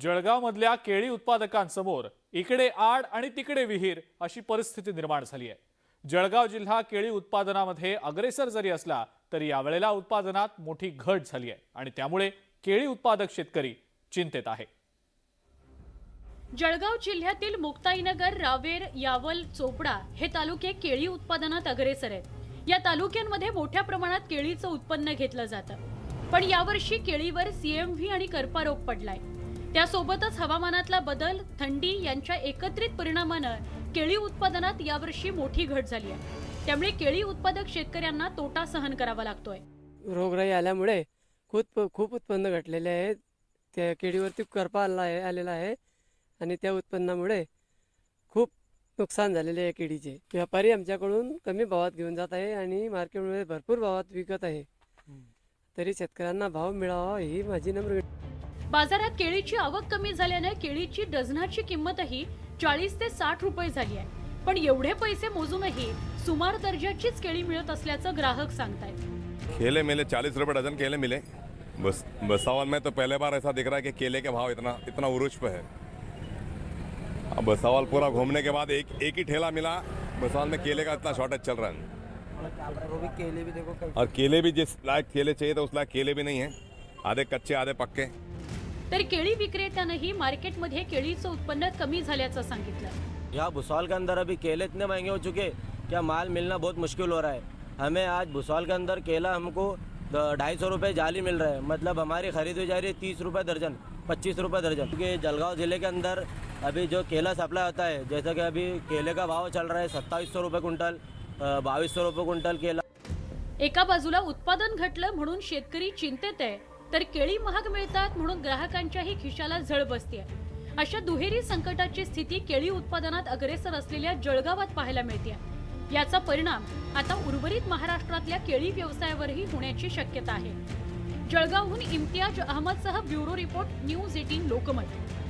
जळगावमधल्या केळी उत्पादकांसमोर इकडे आड आणि तिकडे विहीर अशी परिस्थिती निर्माण झाली आहे। जळगाव जिल्हा केळी उत्पादनामध्ये अग्रेसर जरी असला तरी यावेळेला उत्पादनात मोठी घट झाली आहे आणि त्यामुळे केळी उत्पादक शेतकरी चिंतेत आहे। जळगाव जिल्ह्यातील मुक्ताईनगर, रावेर, यावल, चोपडा हे तालुके केळी उत्पादनात अग्रेसर आहेत। या तालुक्यांमध्ये मोठ्या प्रमाणात केळीचं उत्पन्न घेतलं जातं, पण यावर्षी केळीवर सीएमव्ही आणि करपा रोग पडलाय। त्यासोबतच हवामानातला बदल, थंडी यांच्या एकत्रित परिणामानं केळी उत्पादनात यावर्षी मोठी घट झाली आहे। त्यामुळे केळी उत्पादक शेतकऱ्यांना तोटा सहन करावा लागतोय। रोगराई आल्यामुळे खूप उत्पन्न घटलेले आहे। त्या केळीवरती करपा आलेला आहे आणि त्या उत्पन्नामुळे खूप नुकसान झालेले आहे केळीचे। व्यापारी आमच्याकडून कमी भावात घेऊन जात आहे आणि मार्केटमध्ये भरपूर भावात विकत आहे, तरी शेतकऱ्यांना भाव मिळावा ही माझी नम्र विनंती। बाजारात केळीची आवक कमी झाल्याने केळीची डझनाची किंमतही 40 ते 60 रुपये झाली आहे। पण एवढे पैसे मोजूनही सुमार दर्जाचीच केळी मिळत असल्याचं ग्राहक सांगतायत। केले मिले 40 रुपए डजन केले मिले। बस बसावल में तो पहले बार ऐसा दिख रहा है कि केले के भाव इतना उरूज पे है। अब बसावल पूरा घूमने के बाद एक ही ठेला मिला। बसावल में केले का इतना शॉर्टेज चल रहा है, वो भी केले भी देखो, और केले भी जिस लायक केले चाहिए तो उस लायक केले भी नहीं है, आधे कच्चे आधे पक्के। तर केळी विक्रेत्यानंही मार्केटमध्ये केळीचं उत्पन्न कमी झाल्याचं सांगितलं। यहाँ भुसावल के अंदर अभी केले इतने महंगे हो चुके क्या माल मिलना बहुत मुश्किल हो रहा है। हमें आज भुसावल के अंदर केला हमको 250 रुपये जाली मिल रहा है, मतलब हमारी खरीद हुई जा रही है 30 रुपये दर्जन, 25 रुपये दर्जन। क्योंकि जलगांव ज़िले के अंदर अभी जो केला सप्लाई होता है, जैसा कि अभी केले का भाव चल रहा है 2700 रुपये कुंटल, 2200 रुपये कुंटल केला। एका बाजूला उत्पादन घटलं म्हणून शेतकरी चिंतेत आहे, तर केळी महाग मिळतात म्हणून ग्राहकांच्याही खिशाला झळ बसतेय। अशा दुहेरी संकटाची स्थिती केळी उत्पादनात अग्रेसर असलेल्या जळगावात पाहायला मिळते। याचा परिणाम आता उर्वरित महाराष्ट्रातल्या केळी व्यवसायावरही होण्याची शक्यता आहे। जळगावहून इम्तियाज अहमदसह ब्युरो रिपोर्ट, न्यूज 18 लोकमत।